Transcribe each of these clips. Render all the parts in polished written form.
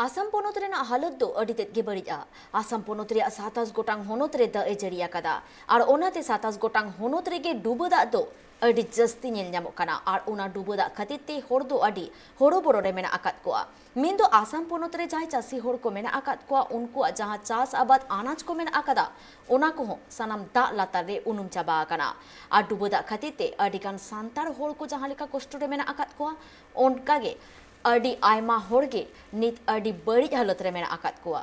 आसाम पोनोत रेना हालत दो अडी तेद गे बड़िजा। आसाम पोनोत रे 27 गोटांग होनोत रे दा ए जरिया कदा और ओनाते 27 गोटांग होनोत रे गे डुबो दा दो अडी जस्ती नेल ᱧᱟᱢᱚᱜ ᱠᱟᱱᱟ और ओना डुबो दा खातिर ते होड़ दो अडी होड़ो बड़ो रे मेना आकात कोआ। मीन दो आसाम पोनोत रे जहां चासी होड़ को मेना आकात कोआ उनको जहां चास आबाद अनाज को मेना आकादा ओना को सानाम दा लातार रे उनुम चाबा आकाना और डुबो दा खातिर ते अडी गान सांतार होड़ को जहां लेका कष्ट रे मेना आकात कोआ ओनकागे अडी आयमा होड़गे नित अडी बड़ी हालत रे मेना आकात कोआ।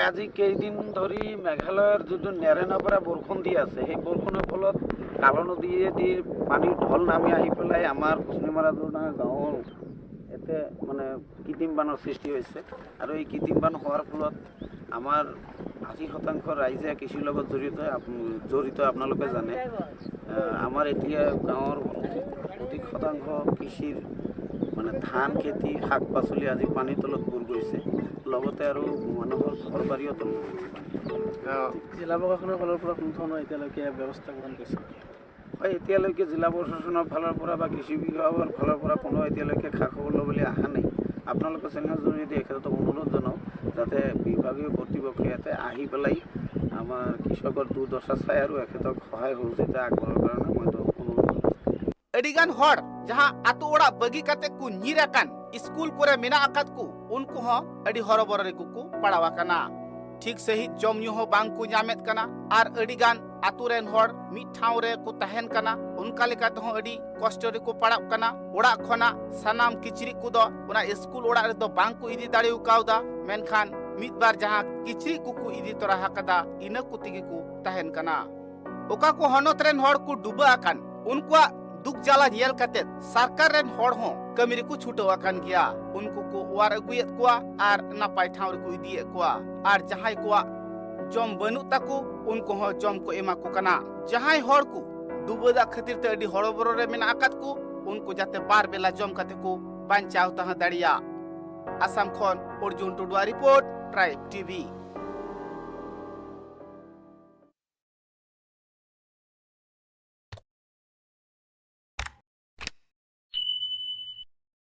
আজি কেইদিন ধৰি মেঘালয়ৰ যিটো নেৰেনা পৰা বৰষুণ দি আছে সেই বৰষুণৰ ফলত কালো নদীৰ পানীৰ ঢল নামি আহি পেলাই আমাৰ কুচনিমাৰাজনা গাঁৱৰ এতে মানে কৃত্ৰিম বানৰ সৃষ্টি হৈছে আৰু এই কৃত্ৰিম বান হোৱাৰ ফলত আমাৰ 80% ৰাইজে কৃষিৰ লগত জড়িত আপোনালোকে জানে। আমাৰ এতিয়া গাঁৱৰ 80% কৃষিৰ মানে ধান খেতি শাক পাচলি আজি পানীৰ তলত বুৰ গৈছে লগতে আৰু মানুহৰ ঘৰ বাৰীও তল জিলা প্ৰশাসনৰ ফালৰ পৰা কোনো ধৰণৰ এতিয়ালৈকে ব্যৱস্থা গ্ৰহণ কৰিছে? হয়, এতিয়ালৈকে জিলা প্ৰশাসনৰ ফালৰ পৰা বা কৃষি বিভাগৰ ফালৰ পৰা কোনো এতিয়ালৈকে খা খবৰ ল'বলৈ অহা নাই। আপোনালোকৰ চেনেলৰ জৰিয়তে এখেতক অনুৰোধ জনাওঁ যাতে বিভাগীয় কৰ্তৃপক্ষই ইয়াতে আহি পেলাই আমাৰ কৃষকৰ দুৰ্দশা চাই আৰু এখেতক সহায় সহযোগিতা আগবঢ়াৰ কাৰণে মই অনুৰোধ কৰিছোঁ। अडिगान हर जहां आतो ओड़ा बगी कते को निराकान स्कूल कोरे मेना आकात को उनको हो अडी हरबर रे को पड़ावा कना ठीक सही जमयु हो बांग को ᱧᱟᱢᱮᱫ कना आर अडिगान आतो रेन हर मि ठाव रे को तहन कना उनका लेकाते हो अडी कष्ट रे को पड़ाव कना ओड़ा खना सनाम किचरी को दो उना स्कूल ओड़ा रे दो बांग को इदी दाड़ेउ कावदा मेनखान मिद बार जहां किचरी को इदी तोरा हकदा इना को तिगी को तहन कना ओका को हनत रेन हर को डुबा आकान उनको दुख जाला नेल कते सरकार रेन हर हो कमी रे को छुटवा कान गया उनको को वार अगुयत कोआ आर नापाय ठाव रे को इदिए कोआ आर जहाय कोआ जम बनु ताको उनको हो जम को एमा को कना जहाय हर को दुबदा खातिर ते अडी हड़बरो रे मेना आकात को उनको जाते बार बेला जम कते को बांचाव ता दाड़िया। आसाम खन अर्जुन टुडुआ रिपोर्ट ट्राइब टीवी।